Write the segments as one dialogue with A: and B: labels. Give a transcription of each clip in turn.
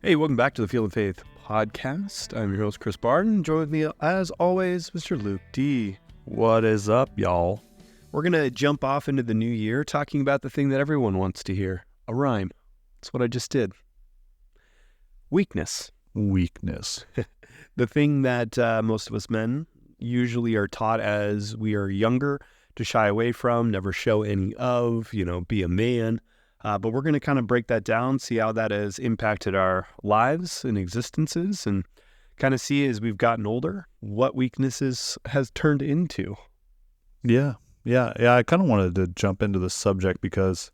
A: Hey, welcome back to the Field of Faith podcast. I'm your host, Chris Barden. Join with me, as always, Mr. Luke D.
B: What is up, y'all?
A: We're going to jump off into the new year talking about the thing that everyone wants to hear, a rhyme. That's what I just did. Weakness. The thing that most of us men usually are taught as we are younger to shy away from, never show any of, be a man. But we're going to kind of break that down, see how that has impacted our lives and existences, and kind of see as we've gotten older what weaknesses has turned into.
B: Yeah. I kind of wanted to jump into this subject because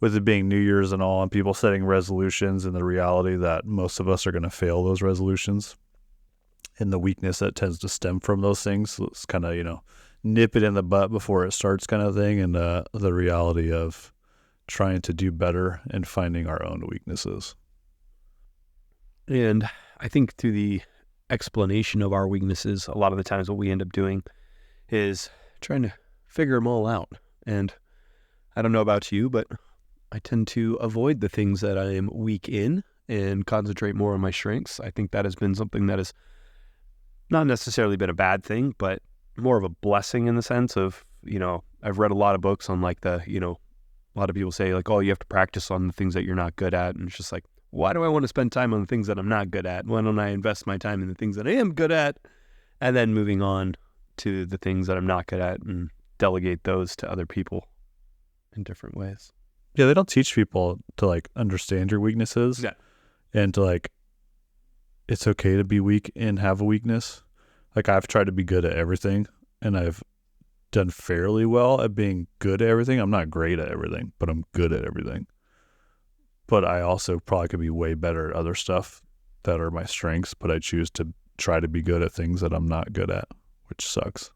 B: with it being New Year's and all, and people setting resolutions, and the reality that most of us are going to fail those resolutions, and the weakness that tends to stem from those things. So it's kind of, nip it in the butt before it starts kind of thing, and the reality of trying to do better and finding our own weaknesses.
A: And I think through the explanation of our weaknesses, a lot of the times what we end up doing is trying to figure them all out. And I don't know about you, but I tend to avoid the things that I am weak in and concentrate more on my strengths. I think that has been something that has not necessarily been a bad thing, but more of a blessing in the sense of, I've read a lot of books on like a lot of people say like, oh, you have to practice on the things that you're not good at. And it's just like, why do I want to spend time on the things that I'm not good at? Why don't I invest my time in the things that I am good at? And then moving on to the things that I'm not good at and delegate those to other people in different ways.
B: Yeah, they don't teach people to understand your weaknesses.
A: Yeah.
B: And to it's okay to be weak and have a weakness. I've tried to be good at everything, and I've done fairly well at being good at everything. I'm not great at everything, but I'm good at everything. But I also probably could be way better at other stuff that are my strengths, but I choose to try to be good at things that I'm not good at, which sucks.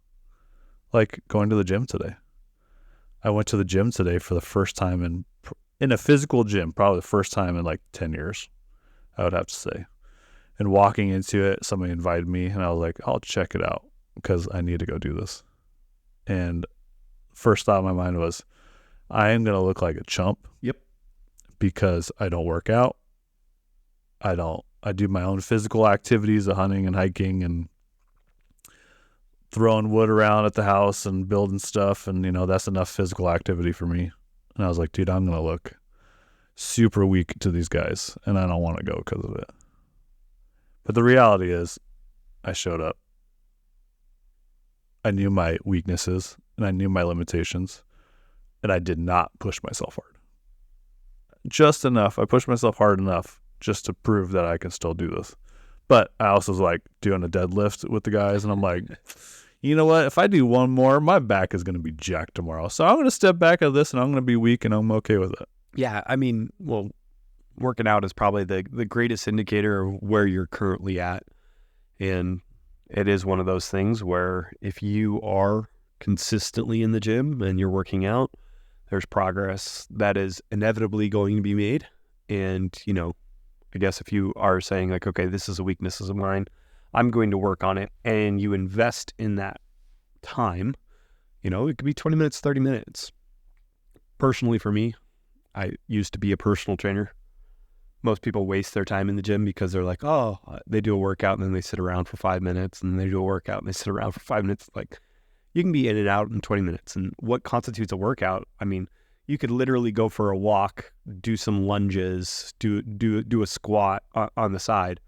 B: Like going to the gym today. I went to the gym today for the first time in a physical gym, probably the first time in 10 years, I would have to say. And walking into it, somebody invited me, and I was like, I'll check it out because I need to go do this. And first thought in my mind was, I am going to look like a chump.
A: Yep.
B: Because I don't work out. I do my own physical activities of hunting and hiking and throwing wood around at the house and building stuff. And, that's enough physical activity for me. And I was like, dude, I'm going to look super weak to these guys, and I don't want to go because of it. But the reality is, I showed up. I knew my weaknesses and I knew my limitations, and I did not push myself hard. Just enough. I pushed myself hard enough just to prove that I can still do this. But I also was doing a deadlift with the guys, and I'm like, you know what? If I do one more, my back is going to be jacked tomorrow. So I'm going to step back out of this, and I'm going to be weak, and I'm okay with it.
A: Yeah, working out is probably the greatest indicator of where you're currently at. And it is one of those things where if you are consistently in the gym and you're working out, there's progress that is inevitably going to be made. And, I guess if you are saying okay, this is a weakness of mine, I'm going to work on it, and you invest in that time, it could be 20 minutes, 30 minutes. Personally, for me, I used to be a personal trainer. Most people waste their time in the gym because they're like, oh, they do a workout and then they sit around for 5 minutes, and they do a workout and they sit around for 5 minutes. You can be in and out in 20 minutes. And what constitutes a workout? You could literally go for a walk, do some lunges, do a squat on the side.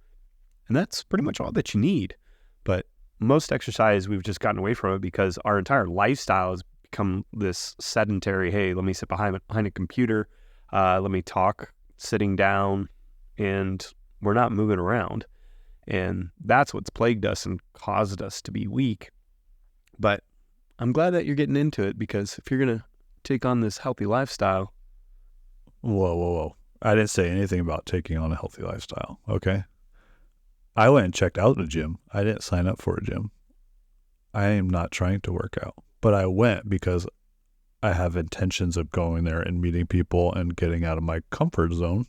A: And that's pretty much all that you need. But most exercise, we've just gotten away from it because our entire lifestyle has become this sedentary, hey, let me sit behind a computer, let me talk sitting down, and we're not moving around. And that's what's plagued us and caused us to be weak. But I'm glad that you're getting into it, because if you're going to take on this healthy lifestyle.
B: Whoa. I didn't say anything about taking on a healthy lifestyle, okay? I went and checked out the gym. I didn't sign up for a gym. I am not trying to work out, but I went because I have intentions of going there and meeting people and getting out of my comfort zone.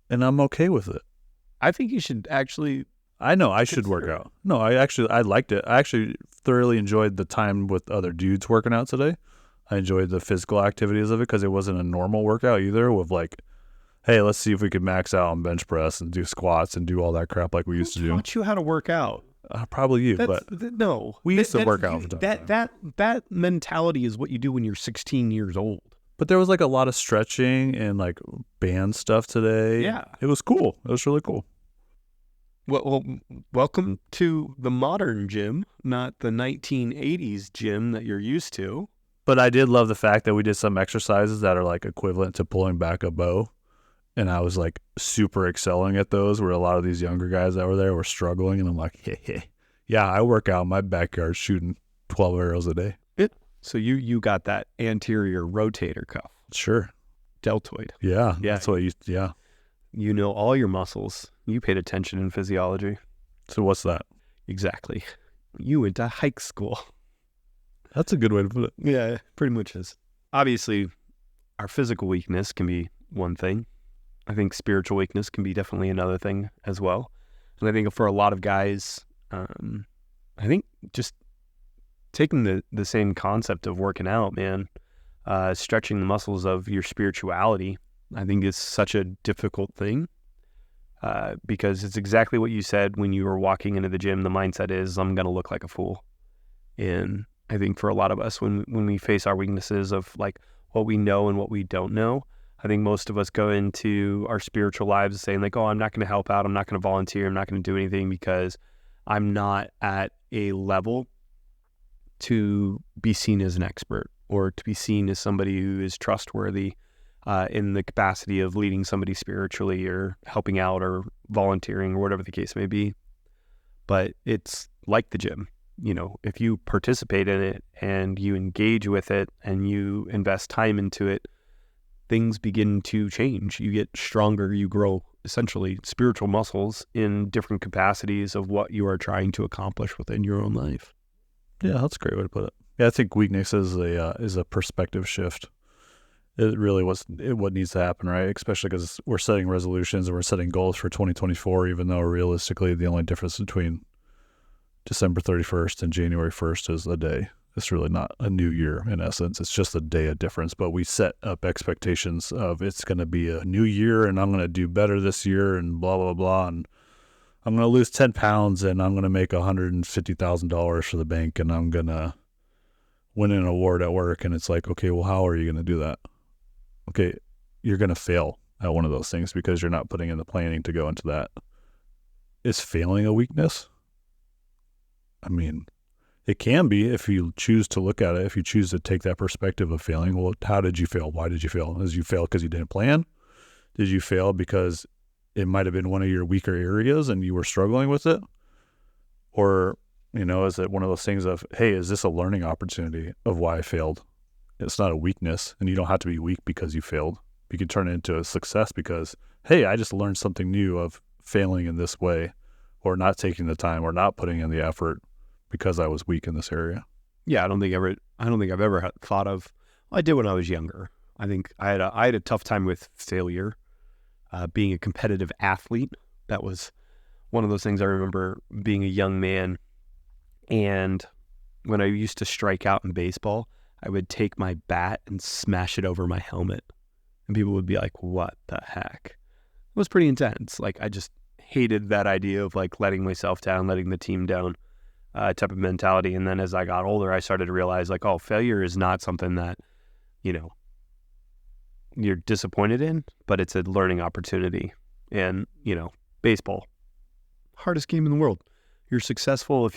B: And I'm okay with it.
A: I think you should actually...
B: I know I should work out. No, I liked it. I actually thoroughly enjoyed the time with other dudes working out today. I enjoyed the physical activities of it because it wasn't a normal workout either with hey, let's see if we could max out on bench press and do squats and do all that crap like we used to
A: Who
B: do.
A: taught you how to work out?
B: Probably you,
A: That's,
B: but
A: no.
B: we used to
A: That's
B: work out
A: you-
B: from time to time.
A: that mentality is what you do when you're 16 years old.
B: But there was like a lot of stretching and like band stuff today.
A: Yeah.
B: It was cool. It was really cool.
A: Well, welcome to the modern gym, not the 1980s gym that you're used to.
B: But I did love the fact that we did some exercises that are like equivalent to pulling back a bow. And I was like super excelling at those, where a lot of these younger guys that were there were struggling. And I'm like, hey, yeah, I work out in my backyard shooting 12 arrows a day.
A: So you got that anterior rotator cuff,
B: Sure.
A: deltoid.
B: Yeah.
A: Yeah.
B: That's what yeah.
A: You know all your muscles. You paid attention in physiology.
B: So what's that?
A: Exactly. You went to hike school.
B: That's a good way to put it.
A: Yeah, pretty much is. Obviously, our physical weakness can be one thing. I think spiritual weakness can be definitely another thing as well. And I think for a lot of guys, I think just taking the same concept of working out, man, stretching the muscles of your spirituality, I think is such a difficult thing because it's exactly what you said when you were walking into the gym. The mindset is, I'm going to look like a fool. And I think for a lot of us, when we face our weaknesses of like what we know and what we don't know, I think most of us go into our spiritual lives saying like, oh, I'm not going to help out. I'm not going to volunteer. I'm not going to do anything because I'm not at a level to be seen as an expert or to be seen as somebody who is trustworthy in the capacity of leading somebody spiritually or helping out or volunteering or whatever the case may be. But it's like the gym. You know, if you participate in it and you engage with it and you invest time into it, things begin to change. You get stronger, you grow essentially spiritual muscles in different capacities of what you are trying to accomplish within your own life.
B: Yeah, that's a great way to put it. Yeah, I think weakness is a perspective shift. It really what needs to happen, right? Especially because we're setting resolutions and we're setting goals for 2024, even though realistically the only difference between December 31st and January 1st is a day. It's really not a new year in essence. It's just a day of difference. But we set up expectations of it's going to be a new year and I'm going to do better this year and blah, blah, blah. And I'm going to lose 10 pounds and I'm going to make $150,000 for the bank and I'm going to win an award at work. And it's like, okay, well, how are you going to do that? Okay, you're going to fail at one of those things because you're not putting in the planning to go into that. Is failing a weakness? I mean, it can be if you choose to look at it, if you choose to take that perspective of failing. Well, how did you fail? Why did you fail? Did you fail because you didn't plan? Did you fail because it might have been one of your weaker areas and you were struggling with it? Or, is it one of those things of, hey, is this a learning opportunity of why I failed? It's not a weakness, and you don't have to be weak because you failed. You can turn it into a success because, hey, I just learned something new of failing in this way or not taking the time or not putting in the effort because I was weak in this area.
A: Yeah, I don't think I've ever thought of. Well, I did when I was younger. I think I had a tough time with failure. Being a competitive athlete, that was one of those things. I remember being a young man, and when I used to strike out in baseball, I would take my bat and smash it over my helmet, and people would be like, "What the heck?" It was pretty intense. Like, I just hated that idea of like letting myself down, letting the team down. Type of mentality. And then as I got older, I started to realize like, oh, failure is not something that, you're disappointed in, but it's a learning opportunity. And, baseball, hardest game in the world. You're successful one of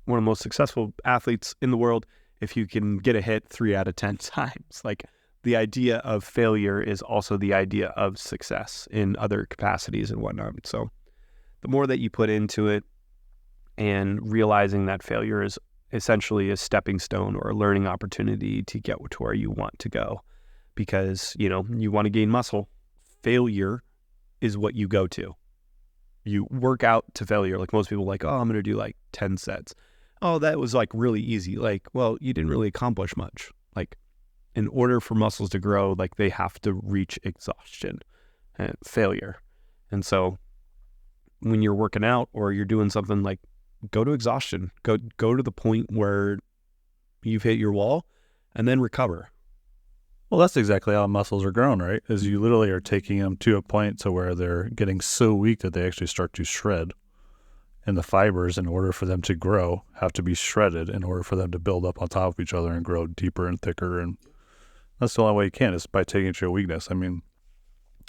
A: the most successful athletes in the world, if you can get a hit 3 out of 10 times. Like, the idea of failure is also the idea of success in other capacities and whatnot. So the more that you put into it, and realizing that failure is essentially a stepping stone or a learning opportunity to get to where you want to go. Because, you want to gain muscle. Failure is what you go to. You work out to failure. Like most people like, oh, I'm going to do like 10 sets. Oh, that was like really easy. Like, well, you didn't really accomplish much. Like, in order for muscles to grow, like they have to reach exhaustion and failure. And so when you're working out or you're doing something, like, go to exhaustion, go to the point where you've hit your wall and then recover.
B: Well, that's exactly how muscles are grown, right? Is you literally are taking them to a point to where they're getting so weak that they actually start to shred. And the fibers, in order for them to grow, have to be shredded in order for them to build up on top of each other and grow deeper and thicker. And that's the only way you can, is by taking it to a weakness. I mean,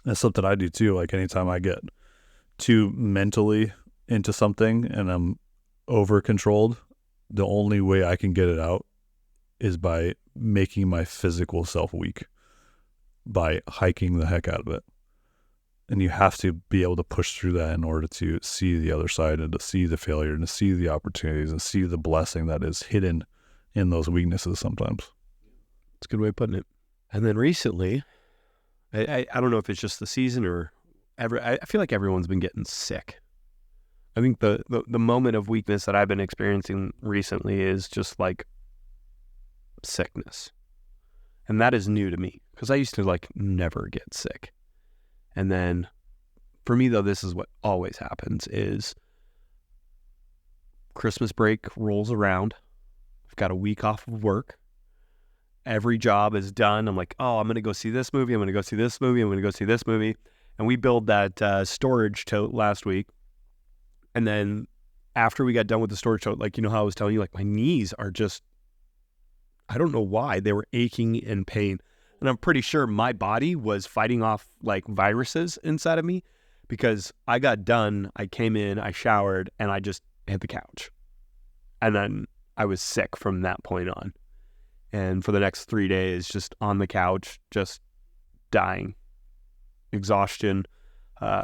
B: that's something I do too. Like anytime I get too mentally into something and I'm over controlled, the only way I can get it out is by making my physical self weak, by hiking the heck out of it. And you have to be able to push through that in order to see the other side and to see the failure and to see the opportunities and see the blessing that is hidden in those weaknesses sometimes.
A: It's a good way of putting it. And then recently, I don't know if it's just the season or I feel like everyone's been getting sick. I think the moment of weakness that I've been experiencing recently is just like sickness. And that is new to me because I used to like never get sick. And then for me though, this is what always happens is Christmas break rolls around. I've got a week off of work. Every job is done. I'm like, oh, I'm going to go see this movie. I'm going to go see this movie. I'm going to go see this movie. And we built that storage tote last week. And then after we got done with the storage tote, like, you know how I was telling you, like my knees are just, I don't know why, they were aching in pain. And I'm pretty sure my body was fighting off like viruses inside of me because I got done, I came in, I showered, and I just hit the couch. And then I was sick from that point on. And for the next 3 days, just on the couch, just dying. Exhaustion,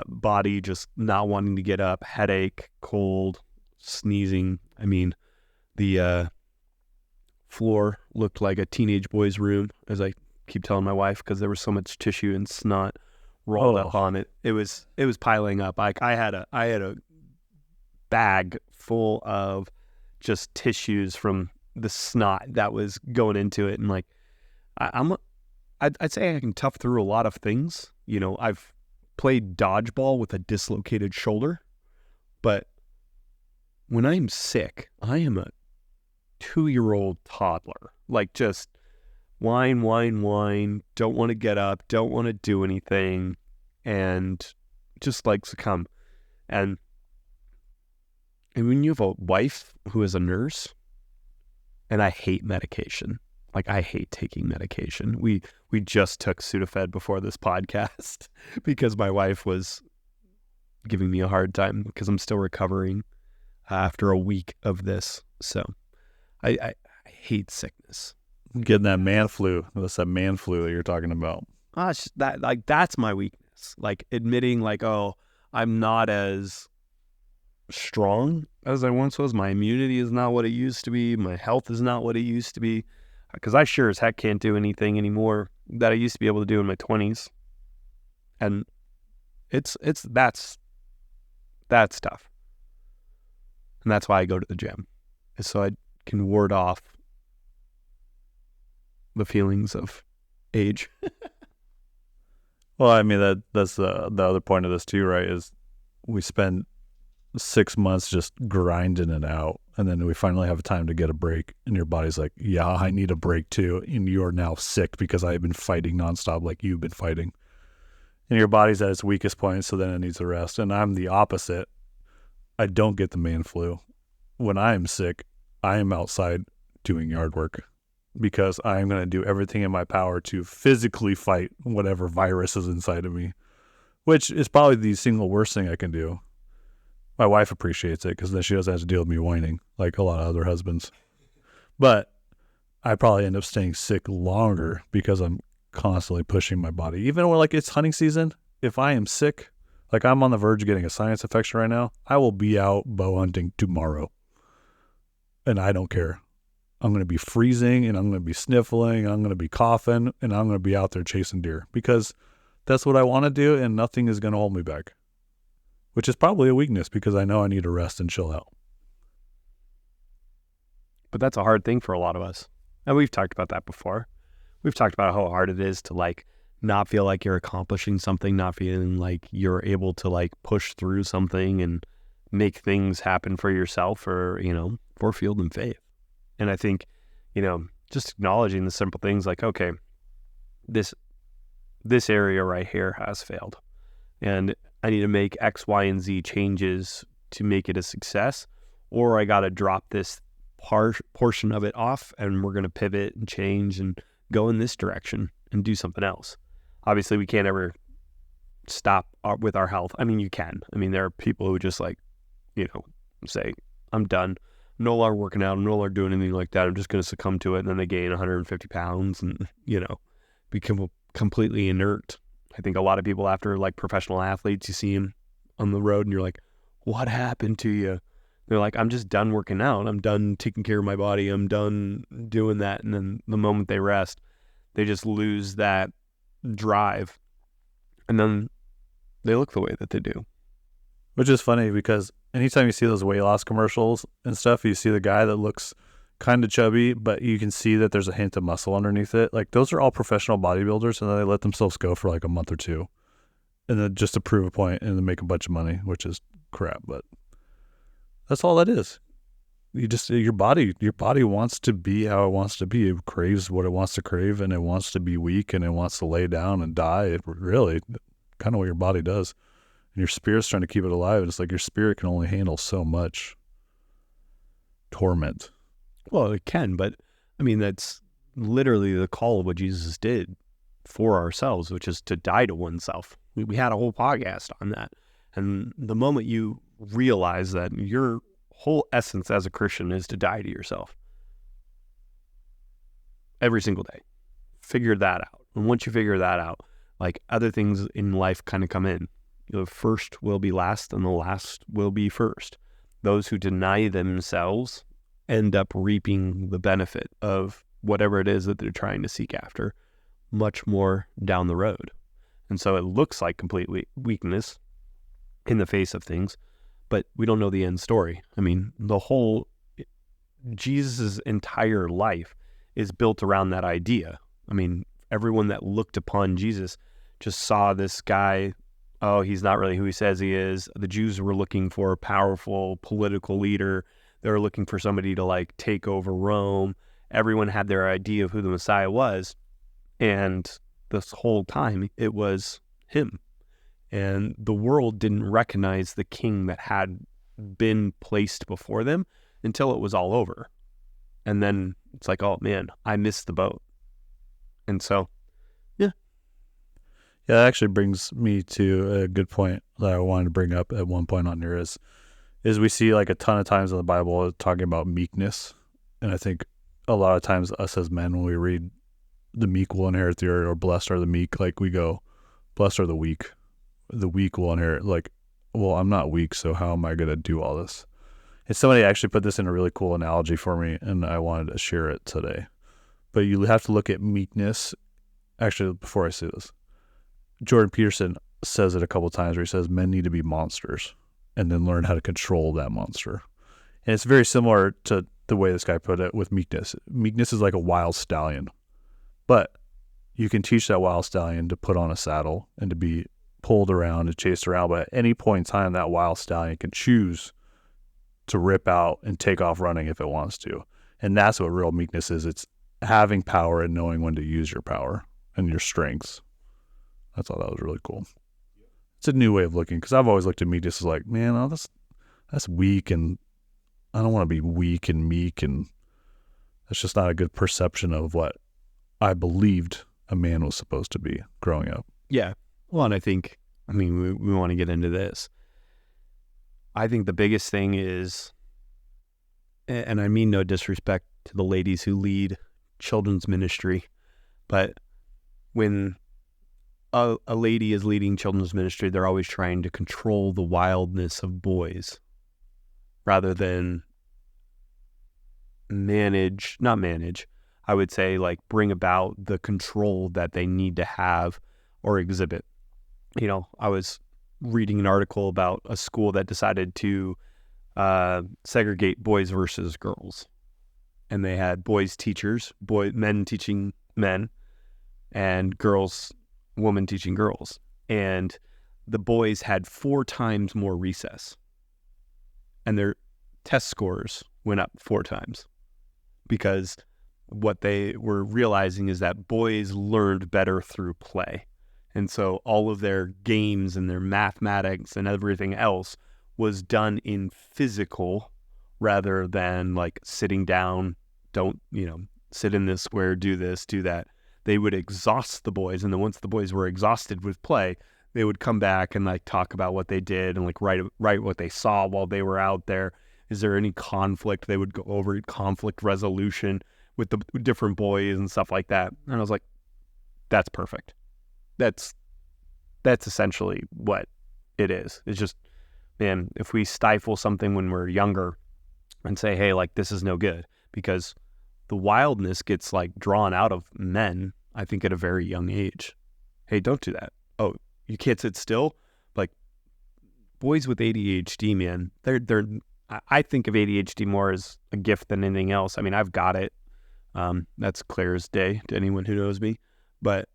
A: body just not wanting to get up, headache, cold, sneezing. I mean, the floor looked like a teenage boy's room, as I keep telling my wife, because there was so much tissue and snot rolled up on it. It was piling up. Like I had a bag full of just tissues from the snot that was going into it, and like I'd say I can tough through a lot of things. You know, I've played dodgeball with a dislocated shoulder, but when I'm sick, I am a 2-year-old toddler. Like just whine, don't want to get up, don't want to do anything, and just like succumb. And when you have a wife who is a nurse, and I hate medication. Like I hate taking medication. We just took Sudafed before this podcast because my wife was giving me a hard time because I'm still recovering after a week of this. So I hate sickness.
B: Getting that man flu. That's that man flu that you're talking about.
A: That's my weakness. Like admitting like, oh, I'm not as strong as I once was. My immunity is not what it used to be. My health is not what it used to be. Because I sure as heck can't do anything anymore that I used to be able to do in my 20s. And that's tough. And that's why I go to the gym. Is so I can ward off the feelings of age.
B: Well, I mean, that's the other point of this too, right? Is we spend 6 months just grinding it out, and then we finally have time to get a break, and your body's like, yeah, I need a break too, and you're now sick because I've been fighting nonstop like you've been fighting, and your body's at its weakest point, so then it needs a rest. And I'm the opposite. I don't get the man flu. When I am sick, I am outside doing yard work because I am going to do everything in my power to physically fight whatever virus is inside of me, which is probably the single worst thing I can do. My wife appreciates it because then she doesn't have to deal with me whining like a lot of other husbands. But I probably end up staying sick longer because I'm constantly pushing my body. Even when like it's hunting season, if I am sick, like I'm on the verge of getting a sinus infection right now, I will be out bow hunting tomorrow. And I don't care. I'm going to be freezing and I'm going to be sniffling. I'm going to be coughing and I'm going to be out there chasing deer because that's what I want to do and nothing is going to hold me back. Which is probably a weakness because I know I need to rest and chill out.
A: But that's a hard thing for a lot of us. And we've talked about that before. We've talked about how hard it is to like not feel like you're accomplishing something, not feeling like you're able to like push through something and make things happen for yourself or, you know, for Field and Faith. And I think, you know, just acknowledging the simple things like, okay, this area right here has failed, and I need to make X, Y, and Z changes to make it a success, or I got to drop this portion of it off, and we're going to pivot and change and go in this direction and do something else. Obviously, we can't ever stop with our health. I mean, you can. I mean, there are people who just like, say, I'm done. I'm no longer working out. I'm no longer doing anything like that. I'm just going to succumb to it. And then they gain 150 pounds and, become completely inert. I think a lot of people after like professional athletes, you see them on the road and you're like, what happened to you? They're like, I'm just done working out. I'm done taking care of my body. I'm done doing that. And then the moment they rest, they just lose that drive. And then they look the way that they do.
B: Which is funny because anytime you see those weight loss commercials and stuff, you see the guy that looks kind of chubby, but you can see that there's a hint of muscle underneath it. Like those are all professional bodybuilders, and then they let themselves go for like a month or two, and then just to prove a point and then make a bunch of money, which is crap. But that's all that is. Your body wants to be how it wants to be. It craves what it wants to crave, and it wants to be weak, and it wants to lay down and die. It really kind of what your body does. And your spirit's trying to keep it alive. And it's like your spirit can only handle so much torment.
A: Well, it can, but I mean, that's literally the call of what Jesus did for ourselves, which is to die to oneself. We had a whole podcast on that. And the moment you realize that your whole essence as a Christian is to die to yourself every single day, figure that out. And once you figure that out, like other things in life kind of come in. The first will be last and the last will be first. Those who deny themselves end up reaping the benefit of whatever it is that they're trying to seek after much more down the road. And so it looks like complete weakness in the face of things, but we don't know the end story. I mean, Jesus' entire life is built around that idea. I mean, everyone that looked upon Jesus just saw this guy, oh, he's not really who he says he is. The Jews were looking for a powerful political leader. They were looking for somebody to like take over Rome. Everyone had their idea of who the Messiah was. And this whole time it was him. And the world didn't recognize the king that had been placed before them until it was all over. And then it's like, oh man, I missed the boat. And so, yeah.
B: Yeah, that actually brings me to a good point that I wanted to bring up at one point on here is we see like a ton of times in the Bible talking about meekness. And I think a lot of times us as men, when we read the meek will inherit the earth or blessed are the meek, like we go, blessed are the weak. The weak will inherit, like, well, I'm not weak, so how am I going to do all this? And somebody actually put this in a really cool analogy for me, and I wanted to share it today. But you have to look at meekness. Actually, before I say this, Jordan Peterson says it a couple of times where he says men need to be monsters and then learn how to control that monster. And it's very similar to the way this guy put it with meekness. Meekness is like a wild stallion, but you can teach that wild stallion to put on a saddle and to be pulled around and chased around. But at any point in time, that wild stallion can choose to rip out and take off running if it wants to. And that's what real meekness is. It's having power and knowing when to use your power and your strengths. I thought that was really cool. It's a new way of looking, because I've always looked at meekness as like, man, oh, that's weak, and I don't want to be weak and meek, and that's just not a good perception of what I believed a man was supposed to be growing up.
A: Yeah. Well, and I think, we want to get into this. I think the biggest thing is, and I mean no disrespect to the ladies who lead children's ministry, but when a lady is leading children's ministry, they're always trying to control the wildness of boys rather than I would say like bring about the control that they need to have or exhibit. I was reading an article about a school that decided to segregate boys versus girls. And they had boys teachers, men teaching men, and women teaching girls. And the boys had 4 times more recess. And their test scores went up 4 times. Because what they were realizing is that boys learned better through play. And so all of their games and their mathematics and everything else was done in physical rather than like sitting down, don't, sit in this square, do this, do that. They would exhaust the boys. And then once the boys were exhausted with play, they would come back and like talk about what they did and like write what they saw while they were out there. Is there any conflict? They would go over conflict resolution with the different boys and stuff like that. And I was like, that's perfect. That's essentially what it is. It's just, man, if we stifle something when we're younger and say, hey, like this is no good, because the wildness gets like drawn out of men, I think, at a very young age. Hey, don't do that. Oh, you can't sit still? Like boys with ADHD, man, I think of ADHD more as a gift than anything else. I mean, I've got it. That's clear as day to anyone who knows me. But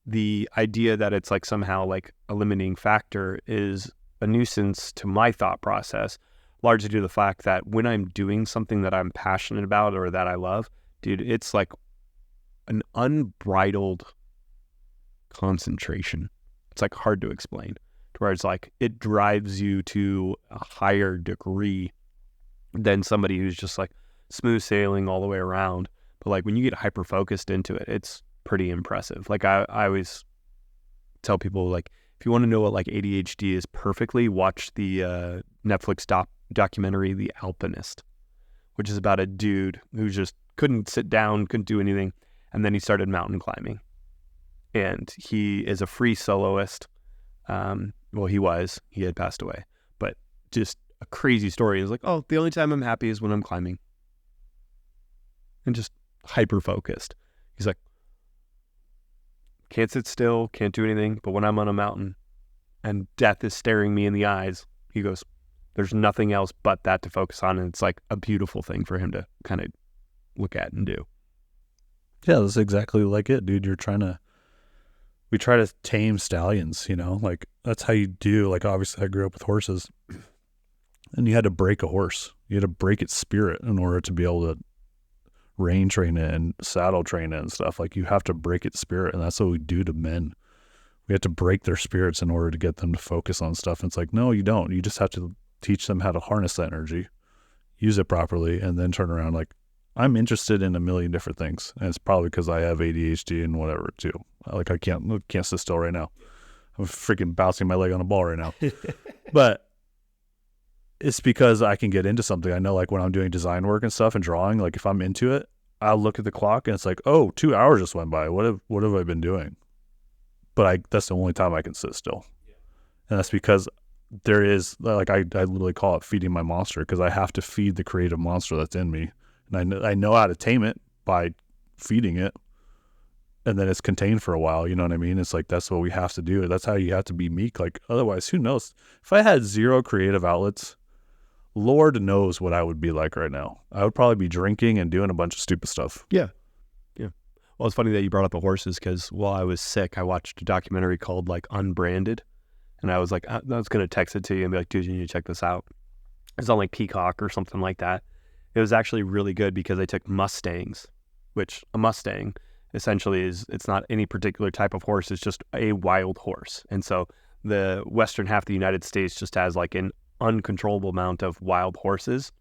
A: the idea that it's like somehow like a limiting factor is a nuisance to my thought process, largely due to the fact that when I'm doing something that I'm passionate about or that I love, dude, it's like an unbridled concentration. It's like hard to explain, to where it's like it drives you to a higher degree than somebody who's just like smooth sailing all the way around. But like when you get hyper focused into it, it's pretty impressive. Like I always tell people, like, if you want to know what like ADHD is perfectly, watch the Netflix documentary The Alpinist, which is about a dude who just couldn't sit down, couldn't do anything, and then he started mountain climbing. And he is a free soloist. Well, he had passed away, but just a crazy story. It's like, oh, the only time I'm happy is when I'm climbing. And just hyper focused. He's like, can't sit still, can't do anything, but when I'm on a mountain and death is staring me in the eyes, he goes, there's nothing else but that to focus on. And it's like a beautiful thing for him to kind of look at and do.
B: Yeah, that's exactly like it, dude. We try to tame stallions, like that's how you do. Like, obviously I grew up with horses, and you had to break a horse. You had to break its spirit in order to be able to rein train it and saddle train it and stuff. Like, you have to break its spirit, and that's what we do to men. We have to break their spirits in order to get them to focus on stuff. And it's like, no, you don't. You just have to teach them how to harness that energy, use it properly, and then turn around. Like, I'm interested in a million different things, and it's probably because I have ADHD and whatever too. Like, I can't sit still right now. I'm freaking bouncing my leg on a ball right now. But it's because I can get into something. I know, like, when I'm doing design work and stuff and drawing, like, if I'm into it, I'll look at the clock and it's like, oh, 2 hours just went by. What have I been doing? But that's the only time I can sit still. Yeah. And that's because there is, like, I literally call it feeding my monster, because I have to feed the creative monster that's in me. And I know how to tame it by feeding it. And then it's contained for a while. You know what I mean? It's like, that's what we have to do. That's how you have to be meek. Like, otherwise, who knows? If I had zero creative outlets, Lord knows what I would be like right now. I would probably be drinking and doing a bunch of stupid stuff.
A: Yeah. Well, it's funny that you brought up the horses, because while I was sick, I watched a documentary called like Unbranded, and I was like, I was going to text it to you and be like, dude, you need to check this out. It's on like Peacock or something like that. It was actually really good because they took Mustangs, which a Mustang essentially it's not any particular type of horse. It's just a wild horse. And so the western half of the United States just has like an uncontrollable amount of wild horses.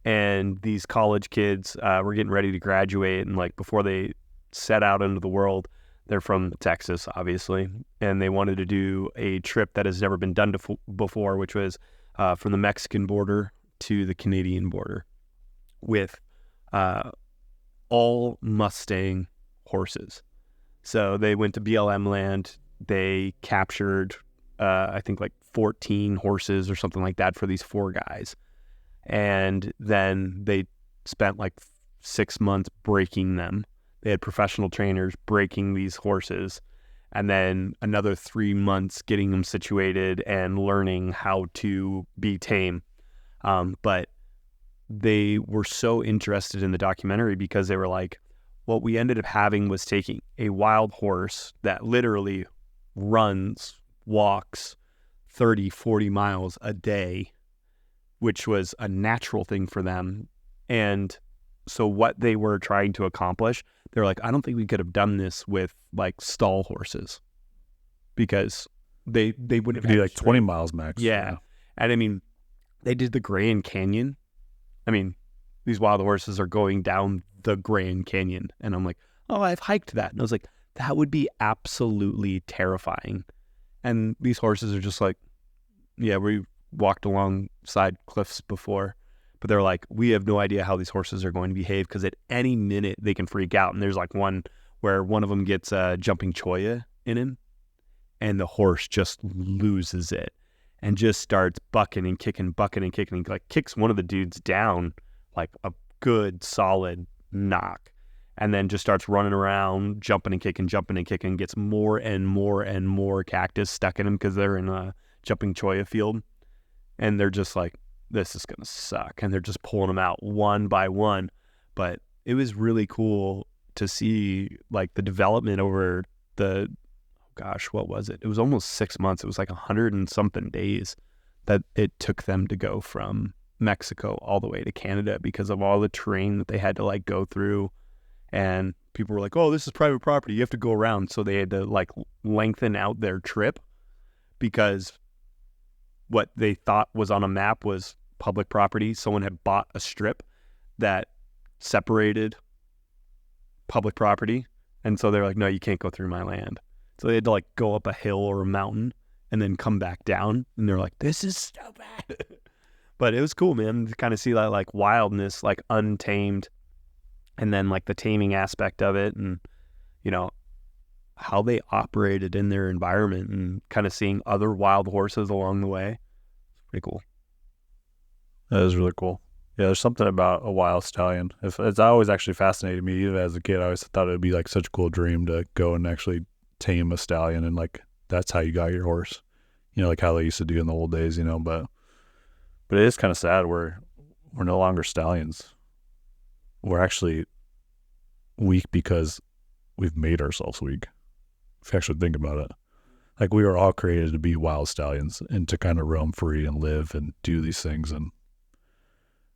A: And these college kids were getting ready to graduate, and like before they set out into the world, they're from Texas, obviously, and they wanted to do a trip that has never been done before, which was from the Mexican border to the Canadian border with all Mustang horses. So they went to BLM land. They captured, I think, like 14 horses or something like that for these 4 guys. And then they spent like 6 months breaking them. They had professional trainers breaking these horses, and then another 3 months getting them situated and learning how to be tame. But they were so interested in the documentary because they were like, what we ended up having was taking a wild horse that literally walks 30, 40 miles a day, which was a natural thing for them, and So what they were trying to accomplish, they're like, I don't think we could have done this with like stall horses, because they would
B: You
A: have
B: could do
A: had
B: like 20 miles max.
A: Yeah. And I mean, they did the Grand Canyon. I mean, these wild horses are going down the Grand Canyon. And I'm like, oh, I've hiked that. And I was like, that would be absolutely terrifying. And these horses are just like, yeah, we walked alongside cliffs before. But they're like, we have no idea how these horses are going to behave, because at any minute they can freak out. And there's like one where one of them gets jumping choya in him, and the horse just loses it and just starts bucking and kicking, like kicks one of the dudes down like a good solid knock, and then just starts running around, jumping and kicking, gets more and more and more cactus stuck in him because they're in a jumping choya field. And they're just like, this is going to suck. And they're just pulling them out one by one. But it was really cool to see like the development over the, gosh, what was it? It was almost 6 months. It was like 100 and something days that it took them to go from Mexico all the way to Canada, because of all the terrain that they had to like go through. And people were like, oh, this is private property, you have to go around. So they had to like lengthen out their trip, because what they thought was on a map was public property. Someone had bought a strip that separated public property. And so they're like, no, you can't go through my land. So they had to like go up a hill or a mountain and then come back down. And they're like, this is stupid. But it was cool, man, to kind of see that like wildness, like untamed, and then like the taming aspect of it, and, you know, how they operated in their environment, and kind of seeing other wild horses along the way. It's pretty cool.
B: That is really cool. Yeah, there's something about a wild stallion. It's always actually fascinated me. Even as a kid, I always thought it would be like such a cool dream to go and actually tame a stallion, and like that's how you got your horse. You know, like how they used to do in the old days, you know, but it is kind of sad we're no longer stallions. We're actually weak because we've made ourselves weak. If you actually think about it. Like we were all created to be wild stallions and to kind of roam free and live and do these things. And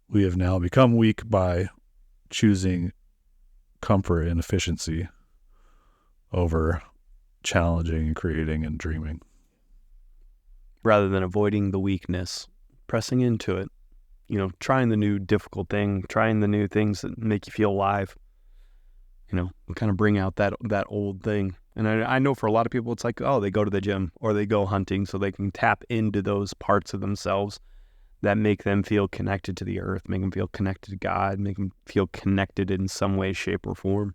B: we have now become weak by choosing comfort and efficiency over challenging and creating and dreaming.
A: Rather than avoiding the weakness, pressing into it, you know, trying the new difficult thing, trying the new things that make you feel alive, you know, kind of bring out that old thing. And I know for a lot of people, it's like, oh, they go to the gym or they go hunting so they can tap into those parts of themselves that make them feel connected to the earth, make them feel connected to God, make them feel connected in some way, shape, or form.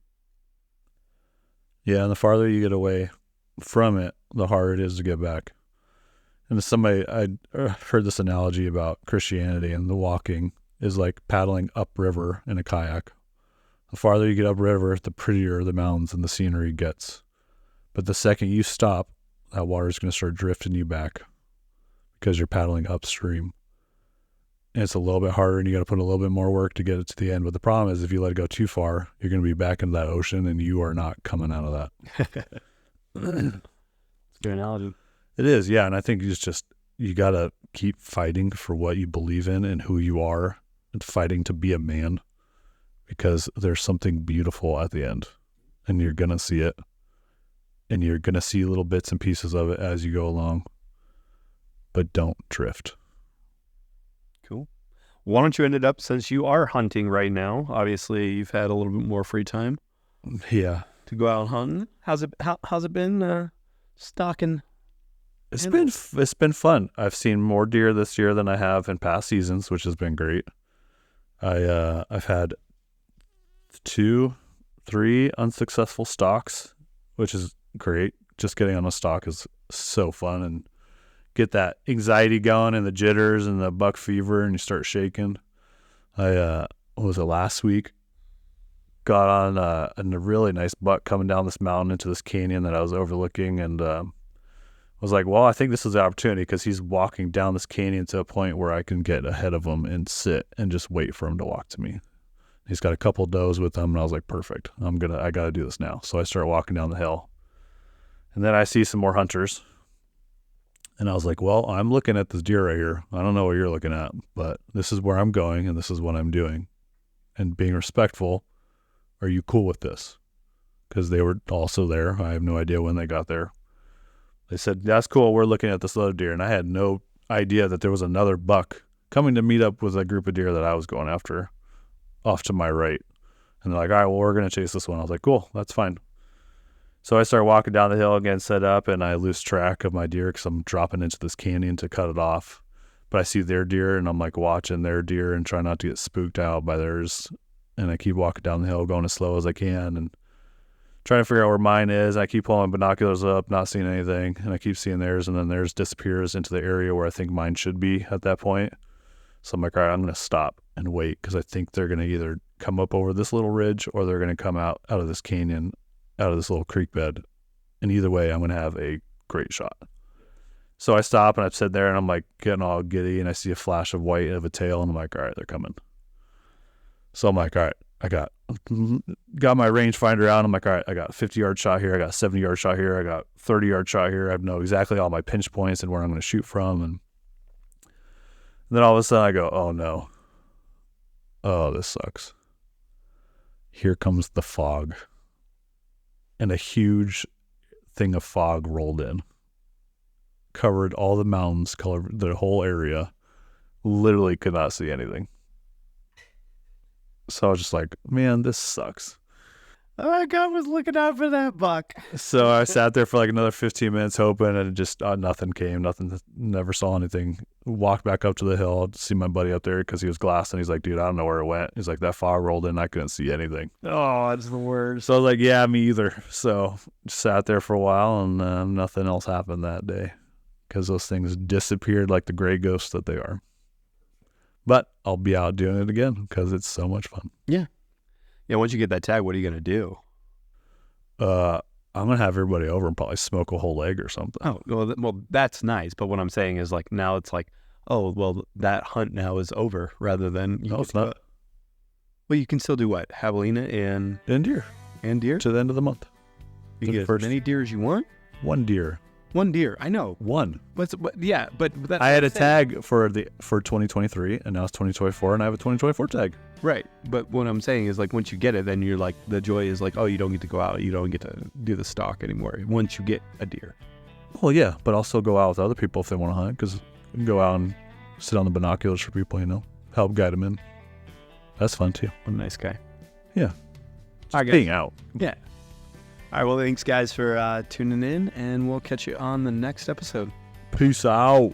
B: Yeah, and the farther you get away from it, the harder it is to get back. And somebody, I heard this analogy about Christianity, and the walking is like paddling upriver in a kayak. The farther you get upriver, the prettier the mountains and the scenery gets. But the second you stop, that water is going to start drifting you back because you're paddling upstream. And it's a little bit harder, and you got to put a little bit more work to get it to the end. But the problem is, if you let it go too far, you're going to be back into that ocean, and you are not coming out of that.
A: It's a good analogy.
B: It is, yeah. And I think you got to keep fighting for what you believe in and who you are, and fighting to be a man, because there's something beautiful at the end, and you're going to see it, and you're going to see little bits and pieces of it as you go along, but don't drift.
A: Cool. Why don't you end it up, since you are hunting right now, obviously you've had a little bit more free time.
B: Yeah.
A: To go out hunting. How's it been stalking?
B: It's been fun. I've seen more deer this year than I have in past seasons, which has been great. I've had 2-3 unsuccessful stalks, which is great. Just getting on a stalk is so fun, and get that anxiety going and the jitters and the buck fever, and you start shaking. What was it, last week? Got on a really nice buck coming down this mountain into this canyon that I was overlooking, and was like, well, I think this is the opportunity, because he's walking down this canyon to a point where I can get ahead of him and sit and just wait for him to walk to me. He's got a couple does with him, and I was like, perfect. I got to do this now. So I start walking down the hill, and then I see some more hunters, and I was like, well, I'm looking at this deer right here. I don't know what you're looking at, but this is where I'm going, and this is what I'm doing. and being respectful. Are you cool with this? Because they were also there. I have no idea when they got there. They said, that's cool. We're looking at this other deer. And I had no idea that there was another buck coming to meet up with a group of deer that I was going after off to my right. And they're like, all right, well, we're going to chase this one. I was like, cool, that's fine. So I started walking down the hill again, set up, and I lose track of my deer because I'm dropping into this canyon to cut it off. But I see their deer, and I'm like watching their deer and trying not to get spooked out by theirs. And I keep walking down the hill, going as slow as I can, and trying to figure out where mine is. I keep pulling binoculars up, not seeing anything, and I keep seeing theirs, and then theirs disappears into the area where I think mine should be at that point. So I'm like, all right, I'm going to stop and wait because I think they're going to either come up over this little ridge or they're going to come out of this canyon, out of this little creek bed. And either way, I'm going to have a great shot. So I stop and I'm sitting there and I'm like getting all giddy and I see a flash of white of a tail and I'm like, all right, they're coming. So I'm like, all right, I got my rangefinder out. I'm like, all right, I got a 50-yard shot here. I got a 70-yard shot here. I got a 30-yard shot here. I know exactly all my pinch points and where I'm going to shoot from. And then all of a sudden I go, oh no. Oh, this sucks. Here comes the fog. And a huge thing of fog rolled in. Covered all the mountains, covered the whole area. Literally could not see anything. So I was just like, man, this sucks.
A: Oh, God was looking out for that buck.
B: So I sat there for like another 15 minutes hoping, and just nothing came. Nothing. Never saw anything. Walked back up to the hill to see my buddy up there because he was glassing. He's like, dude, I don't know where it went. He's like, that fog rolled in. I couldn't see anything.
A: Oh, that's the worst.
B: So I was like, yeah, me either. So just sat there for a while, and nothing else happened that day because those things disappeared like the gray ghosts that they are. But I'll be out doing it again because it's so much fun.
A: Yeah. Yeah, once you get that tag, what are you going to do?
B: I'm going to have everybody over and probably smoke a whole leg or something.
A: Oh, well, that's nice. But what I'm saying is like now it's like, oh, well, that hunt now is over rather than...
B: No, it's not.
A: Well, you can still do what? Javelina and
B: deer.
A: And deer?
B: To the end of the month.
A: You can get as many deer as you want?
B: One deer.
A: One deer. I know.
B: One.
A: But that's
B: I had a tag for 2023 and now it's 2024 and I have a 2024 tag.
A: Right. But what I'm saying is like once you get it, then you're like, the joy is like, oh, you don't get to go out. You don't get to do the stalk anymore once you get a deer.
B: Well, yeah, but I'll still go out with other people if they want to hunt because I can go out and sit on the binoculars for people, help guide them in. That's fun too.
A: What a nice guy.
B: Yeah.
A: Just
B: being out.
A: Yeah. All right. Well, thanks guys for tuning in and we'll catch you on the next episode.
B: Peace out.